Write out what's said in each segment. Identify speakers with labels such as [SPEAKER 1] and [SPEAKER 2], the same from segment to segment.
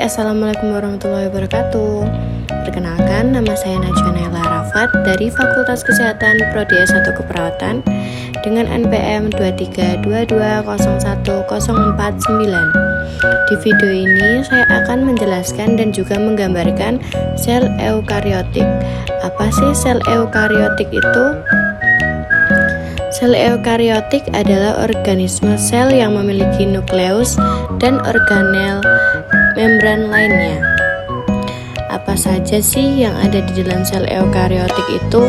[SPEAKER 1] Assalamualaikum warahmatullahi wabarakatuh. Perkenalkan, nama saya Najwa Naila Arafat dari Fakultas Kesehatan Prodi S1 Keperawatan dengan NPM 232201049. Di video ini saya akan menjelaskan dan juga menggambarkan sel eukariotik. Apa sih sel eukariotik itu? Sel eukariotik adalah organisme sel yang memiliki nukleus dan organel membran lainnya. Apa saja sih yang ada di dalam sel eukariotik itu?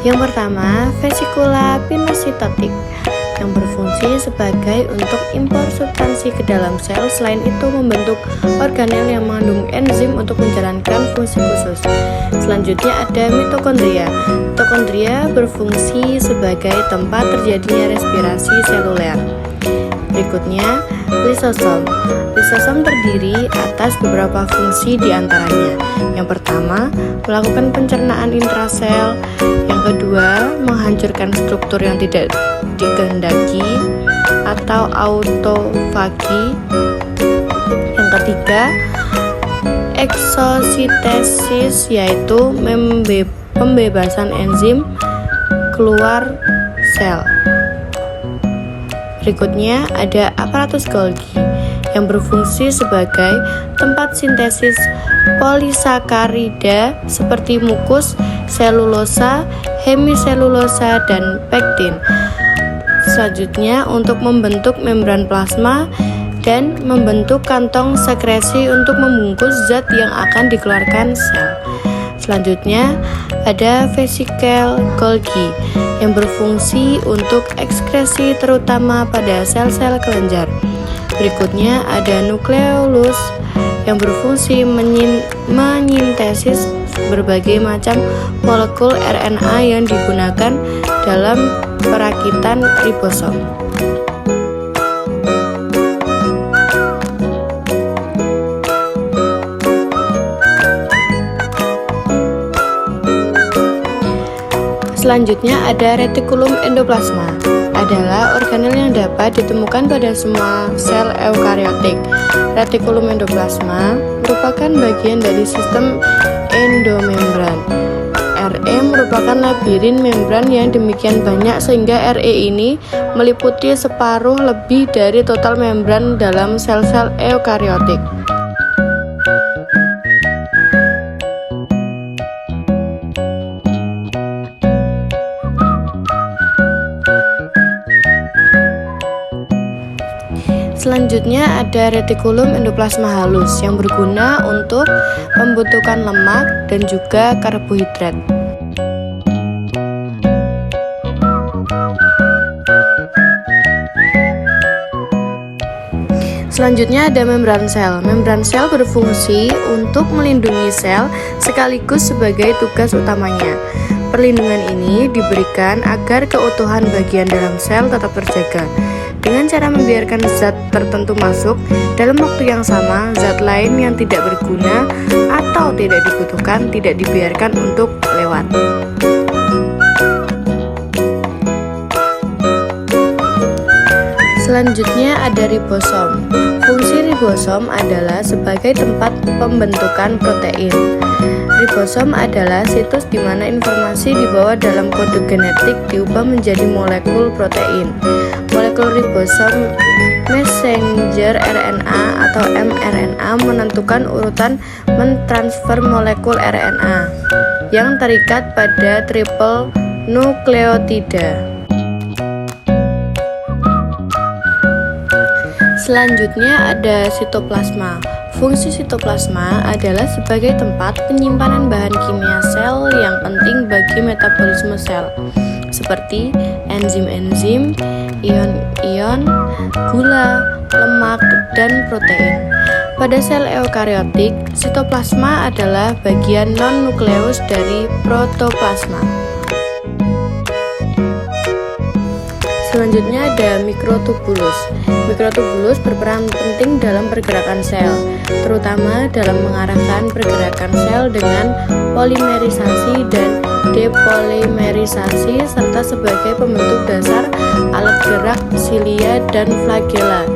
[SPEAKER 1] Yang pertama, vesikula pinositotik yang berfungsi sebagai untuk impor substansi ke dalam sel. Selain itu membentuk organel yang mengandung enzim untuk menjalankan fungsi khusus. Selanjutnya ada mitokondria. Mitokondria berfungsi sebagai tempat terjadinya respirasi seluler. Berikutnya, lisosom. Lisosom terdiri atas beberapa fungsi diantaranya. Yang pertama, melakukan pencernaan intrasel. Yang kedua, menghancurkan struktur yang tidak dikehendaki atau autofagi. Yang ketiga, eksositesis, yaitu pembebasan enzim keluar sel. Berikutnya ada aparatus Golgi yang berfungsi sebagai tempat sintesis polisakarida seperti mukus, selulosa, hemiselulosa, dan pektin. Selanjutnya untuk membentuk membran plasma dan membentuk kantong sekresi untuk membungkus zat yang akan dikeluarkan sel. Selanjutnya ada vesikel Golgi yang berfungsi untuk ekskresi terutama pada sel-sel kelenjar. Berikutnya ada nukleolus yang berfungsi menyintesis berbagai macam molekul RNA yang digunakan dalam perakitan ribosom. Selanjutnya ada retikulum endoplasma, adalah organel yang dapat ditemukan pada semua sel eukariotik. Retikulum endoplasma merupakan bagian dari sistem endomembran. RE merupakan labirin membran yang demikian banyak sehingga RE ini meliputi separuh lebih dari total membran dalam sel-sel eukariotik. Selanjutnya ada retikulum endoplasma halus yang berguna untuk pembentukan lemak dan juga karbohidrat. Selanjutnya ada membran sel. Membran sel berfungsi untuk melindungi sel sekaligus sebagai tugas utamanya. Perlindungan ini diberikan agar keutuhan bagian dalam sel tetap terjaga. Dengan cara membiarkan zat tertentu masuk, dalam waktu yang sama, zat lain yang tidak berguna atau tidak dibutuhkan tidak dibiarkan untuk lewat. Selanjutnya ada ribosom. Fungsi ribosom adalah sebagai tempat pembentukan protein. Ribosom adalah situs di mana informasi dibawa dalam kode genetik diubah menjadi molekul protein. Molekul ribosom messenger RNA atau mRNA menentukan urutan mentransfer molekul RNA yang terikat pada triple nukleotida. Selanjutnya ada sitoplasma. Fungsi sitoplasma adalah sebagai tempat penyimpanan bahan kimia sel yang penting bagi metabolisme sel, seperti enzim-enzim, ion-ion, gula, lemak, dan protein. Pada sel eukariotik, sitoplasma adalah bagian non-nukleus dari protoplasma. Selanjutnya ada mikrotubulus. Mikrotubulus berperan penting dalam pergerakan sel, terutama dalam mengarahkan pergerakan sel dengan polimerisasi dan depolimerisasi serta sebagai pembentuk dasar alat gerak silia dan flagella.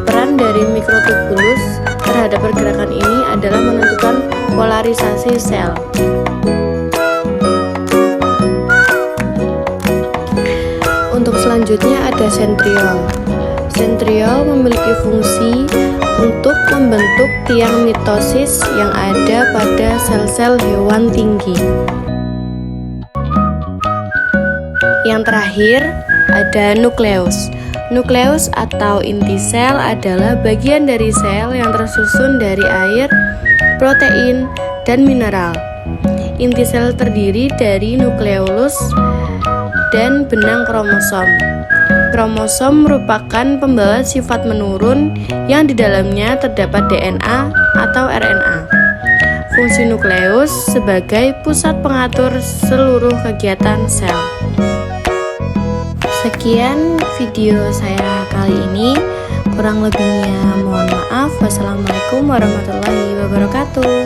[SPEAKER 1] Peran dari mikrotubulus terhadap pergerakan ini adalah menentukan polarisasi sel. Untuk selanjutnya ada sentriol. Sentriol memiliki fungsi untuk membentuk tiang mitosis yang ada pada sel-sel hewan tinggi. Yang terakhir ada nukleus. Nukleus atau inti sel adalah bagian dari sel yang tersusun dari air, protein, dan mineral. Inti sel terdiri dari nukleolus dan benang kromosom. Kromosom merupakan pembawa sifat menurun yang di dalamnya terdapat DNA atau RNA. Fungsi nukleus sebagai pusat pengatur seluruh kegiatan sel. Sekian video saya kali ini, kurang lebihnya mohon maaf. Wassalamualaikum warahmatullahi wabarakatuh.